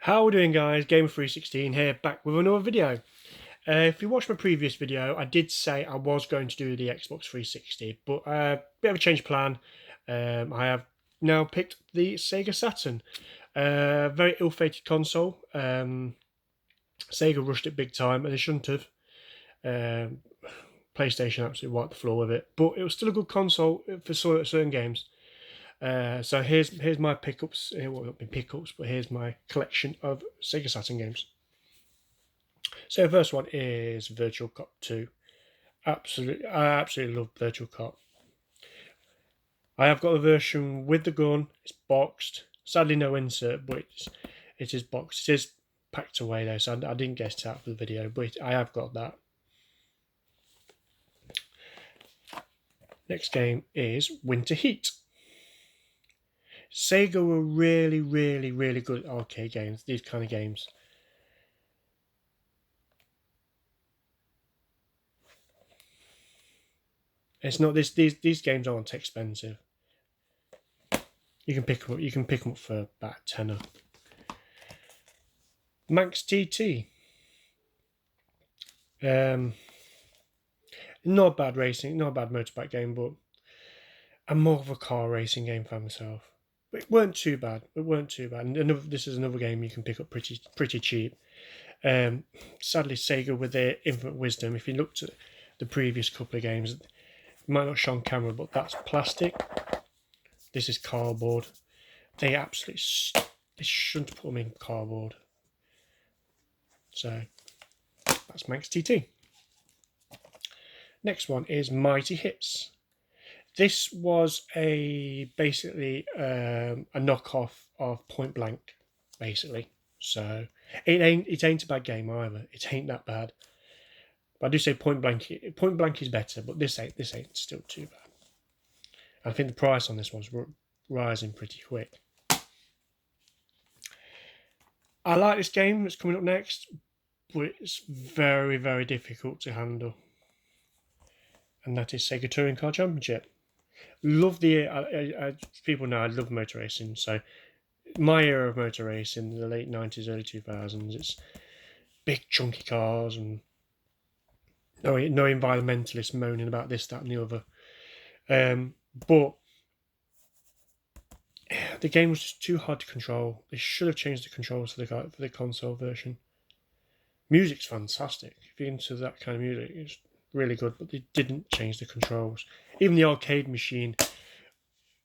How are we doing, guys? Gamer316 here, back with another video. If you watched my previous video, I did say I was going to do the Xbox 360, but bit of a change of plan. I have now picked the Sega Saturn. Very ill-fated console. Sega rushed it big time, and they shouldn't have. PlayStation absolutely wiped the floor with it, but it was still a good console for certain games. So here's my pickups. Well, not my pickups, but here's my collection of Sega Saturn games. So the first one is Virtual Cop 2. I absolutely love Virtual Cop. I have got the version with the gun. It's boxed. Sadly, no insert, but it is boxed. It is packed away though, so I didn't get it out for the video, but I have got that. Next game is Winter Heat. Sega were really good at arcade games, these kind of games. It's not these games aren't expensive. You can pick them up. You can pick them up for about a tenner. Max TT. Not bad racing, not a bad motorbike game, but I'm more of a car racing game for myself. But it weren't too bad. And this is another game you can pick up pretty cheap. Sadly, Sega, with their infinite wisdom, if you looked at the previous couple of games, it might not show on camera, but that's plastic. This is cardboard. They shouldn't put them in cardboard. So that's Max TT. Next one is Mighty Hits. This was basically a knockoff of Point Blank, basically. So it ain't a bad game either. It ain't that bad. But I do say Point Blank is better, but this ain't still too bad. I think the price on this one's rising pretty quick. I like this game that's coming up next, but it's very difficult to handle. And that is Sega Touring Car Championship. Love the people know I love motor racing, so my era of motor racing, the late 90s, early 2000s, it's big chunky cars and no environmentalists moaning about this, that and the other. But the game was just too hard to control. They should have changed the controls for the console version. Music's fantastic. If you're into that kind of music, it's really good, but they didn't change the controls. Even the arcade machine,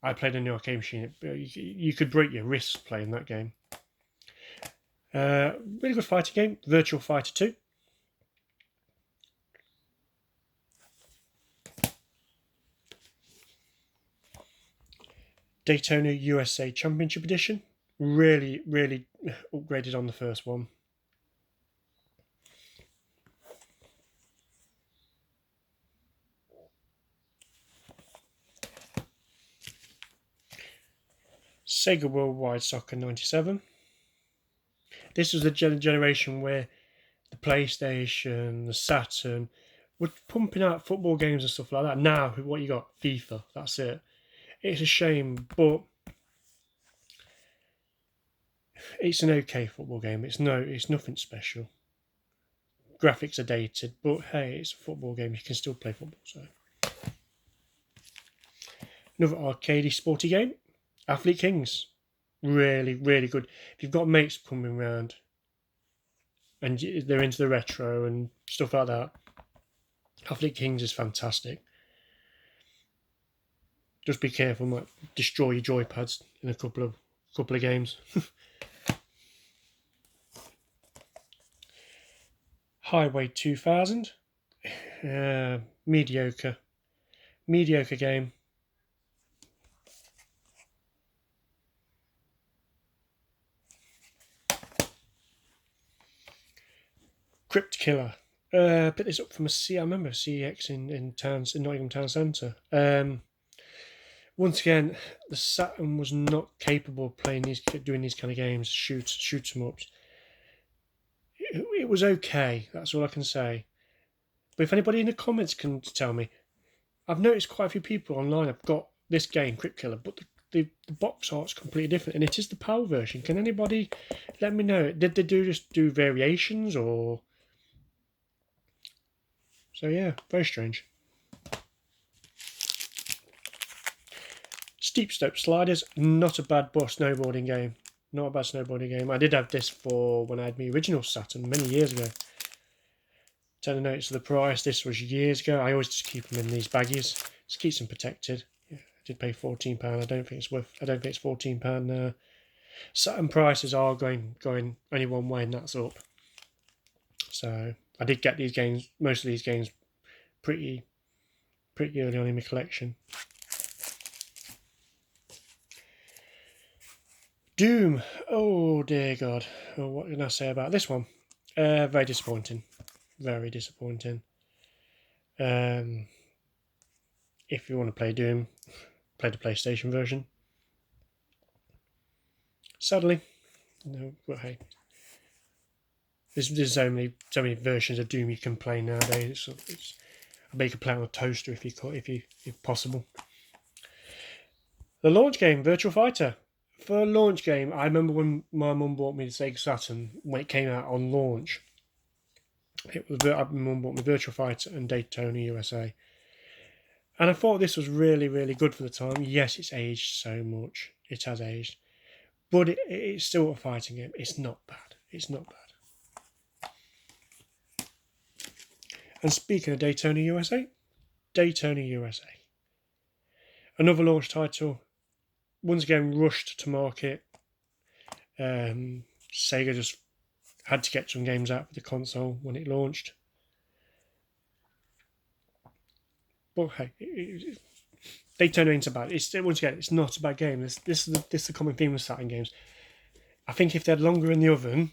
I played on the arcade machine, you could break your wrists playing that game. Really good fighting game, Virtual Fighter 2. Daytona USA Championship Edition. Really upgraded on the first one. Sega Worldwide Soccer 97. This was the generation where the PlayStation, the Saturn, were pumping out football games and stuff like that. Now, what you got? FIFA. That's it. It's a shame, but it's an okay football game. It's nothing special. Graphics are dated, but hey, it's a football game. You can still play football. So another arcadey sporty game, Athlete Kings. Really good. If you've got mates coming around and they're into the retro and stuff like that, Athlete Kings is fantastic. Just be careful, might destroy your joypads in a couple of games. Highway 2000, mediocre game. Crypt Killer. Picked this up from I remember a CEX in Nottingham Town Centre. Once again, the Saturn was not capable of doing these kind of games, shoot 'em ups. It was okay. That's all I can say. But if anybody in the comments can tell me, I've noticed quite a few people online have got this game, Crypt Killer, but the box art's completely different, and it is the PAL version. Can anybody let me know? Did they just do variations, or? So yeah, very strange. Steep Slope Sliders, not a bad snowboarding game. Not a bad snowboarding game. I did have this for when I had my original Saturn many years ago. Turn the notes of the price. This was years ago. I always just keep them in these baggies. Just keeps them protected. Yeah, I did pay £14. I don't think it's £14 now. Saturn prices are going only one way, and that's up. So I did get these games, most of these games, pretty early on in my collection. Doom. Oh dear God. Oh, what can I say about this one? Very disappointing. Very disappointing. If you want to play Doom, play the PlayStation version. Sadly, no. But hey, there's so many versions of Doom you can play nowadays. I bet you could play on a toaster if possible. The launch game, Virtua Fighter. For a launch game, I remember when my mum bought me the Sega Saturn when it came out on launch. My mum bought me Virtua Fighter and Daytona USA, and I thought this was really, really good for the time. Yes, it's aged so much; it has aged, but it's still a fighting game. It's not bad. It's not bad. And speaking of Daytona USA, another launch title. Once again, rushed to market. Sega just had to get some games out for the console when it launched. But hey, Daytona ain't so bad. Once again, it's not a bad game. This is the common theme with Saturn games. I think if they had longer in the oven,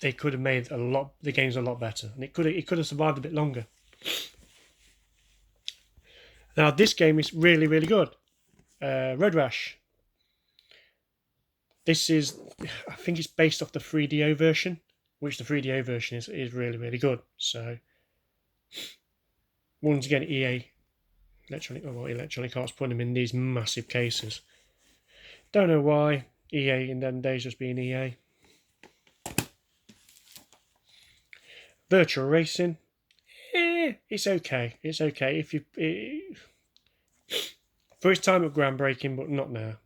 they could have made the games a lot better, and it could have survived a bit longer. Now this game is really, really good. Road Rash. This is, I think it's based off the 3DO version, which the 3DO version is really, really good. So once again, EA Electronic Arts putting them in these massive cases. Don't know why. EA in them days just being EA. Virtual Racing. It's okay. It's okay. For its time, it was groundbreaking, but not now.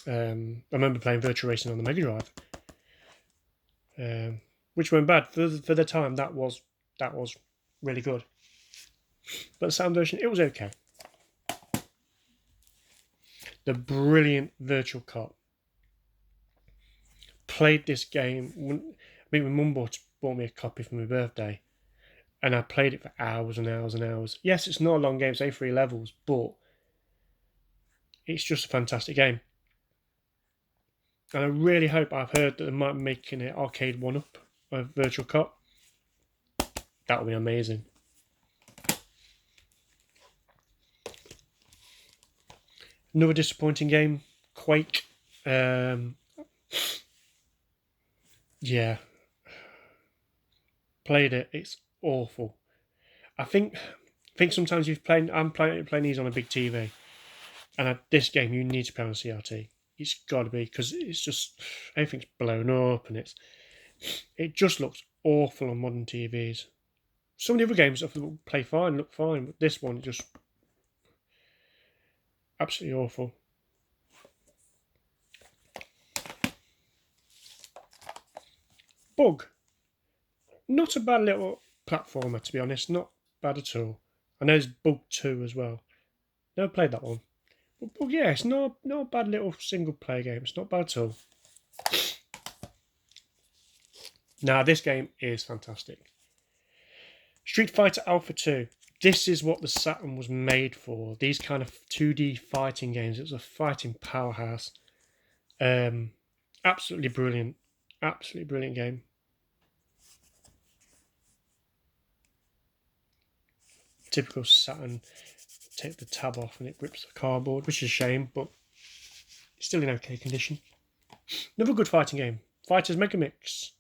I remember playing Virtual Racing on the Mega Drive, which weren't bad for the time. That was really good. But the sound version, it was okay. The brilliant Virtual Cop. Played this game. My mum bought me a copy for my birthday, and I played it for hours and hours and hours. Yes, it's not a long game, it's only 3 levels, but it's just a fantastic game. And I really hope, I've heard that they might be making an arcade one-up of Virtual Cop. That would be amazing. Another disappointing game, Quake. Yeah. Played it. It's awful. I think sometimes I'm playing these on a big TV, and this game you need to play on CRT. It's got to be, because it's just everything's blown up, and it just looks awful on modern TVs. Some of the other games play fine, look fine, but this one just absolutely awful. Bug. Not a bad little platformer, to be honest. Not bad at all. I know there's Bug 2 as well. Never played that one. But Bug, yeah, it's not a bad little single player game. It's not bad at all. Now, this game is fantastic. Street Fighter Alpha 2. This is what the Saturn was made for. These kind of 2D fighting games. It was a fighting powerhouse. Absolutely brilliant. Absolutely brilliant game. Typical Saturn. Take the tab off and it rips the cardboard, which is a shame, but it's still in okay condition. Another good fighting game. Fighters Mega Mix.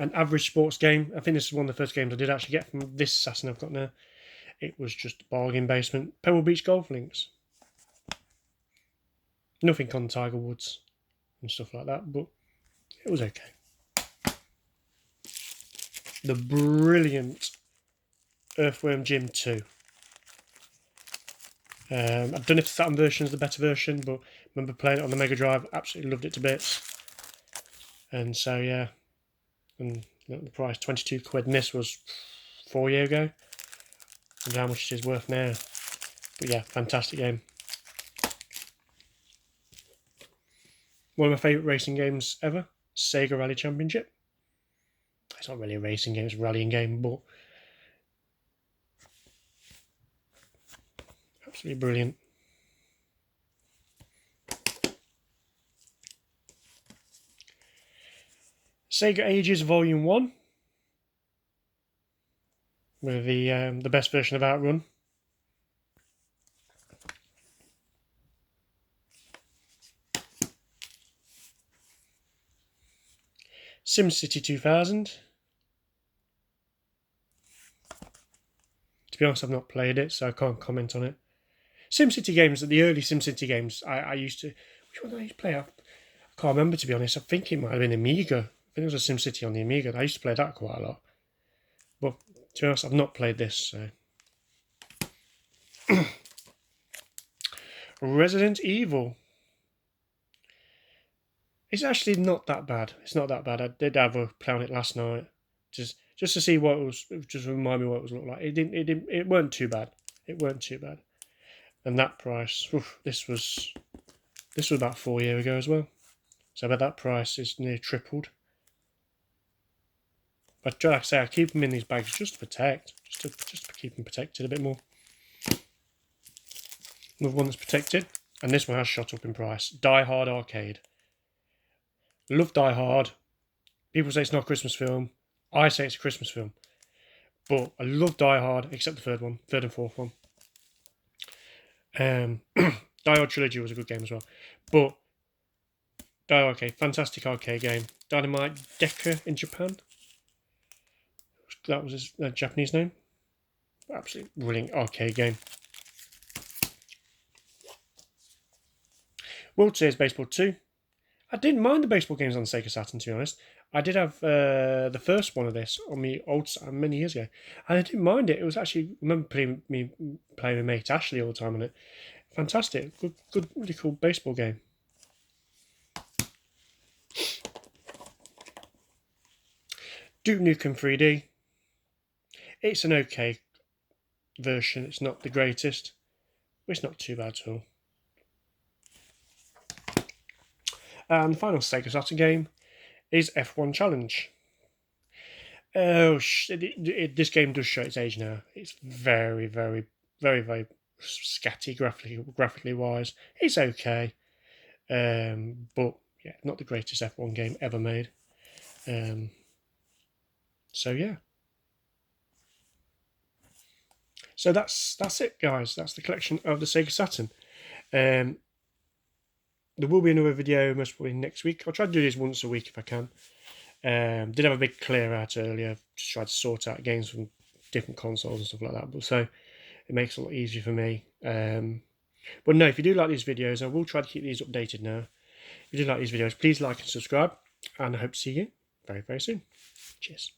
an average sports game. I think this is one of the first games I did actually get from this Saturn I've got now. It was just bargain basement. Pebble Beach golf links. Nothing on Tiger Woods and stuff like that, but it was okay. The brilliant Earthworm Jim 2. I don't know if the Saturn version is the better version, but I remember playing it on the Mega Drive. Absolutely loved it to bits. And so, yeah. And the price, 22 quid. And this was 4 years ago. I don't know how much it is worth now. But yeah, fantastic game. One of my favourite racing games ever. Sega Rally Championship. It's not really a racing game, it's a rallying game, but absolutely brilliant. Sega Ages Volume 1 with the best version of Outrun. SimCity 2000. To be honest, I've not played it, so I can't comment on it. SimCity games, the early SimCity games, I used to... Which one did I used to play? I can't remember, to be honest. I think it might have been Amiga. I think it was a SimCity on the Amiga. I used to play that quite a lot. But to be honest, I've not played this, so... Resident Evil. It's actually not that bad. It's not that bad. I did have a play on it last night, just to see what it was. Just remind me what it was looked like. It weren't too bad. It weren't too bad. And that price, this was about 4 years ago as well. So I bet that price is near tripled. But like I say, I keep them in these bags just to protect, just to keep them protected a bit more. Another one that's protected, and this one has shot up in price. Die Hard Arcade. Love Die Hard. People say it's not a Christmas film. I say it's a Christmas film. But I love Die Hard, except the third and fourth one. Diode Trilogy was a good game as well. But Die Hard Arcade, fantastic arcade game. Dynamite Decker in Japan. That was his Japanese name. Absolutely brilliant arcade game. World Series Baseball 2. I didn't mind the baseball games on Sega Saturn, to be honest. I did have the first one of this on my old Saturn many years ago, and I didn't mind it. It was actually, I remember playing with mate Ashley all the time on it. Fantastic, good, really cool baseball game. Duke Nukem 3D. It's an okay version. It's not the greatest, but it's not too bad at all. And the final Sega Saturn game is F1 Challenge. Oh, this game does show its age now. It's very, very, very, very scatty graphically wise. It's okay, but yeah, not the greatest F1 game ever made. So yeah. So that's it, guys. That's the collection of the Sega Saturn. There will be another video most probably next week. I'll try to do this once a week if I can. Did have a big clear out earlier to try to sort out games from different consoles and stuff like that. But so it makes it a lot easier for me. But no, if you do like these videos, I will try to keep these updated now. If you do like these videos, please like and subscribe. And I hope to see you very, very soon. Cheers.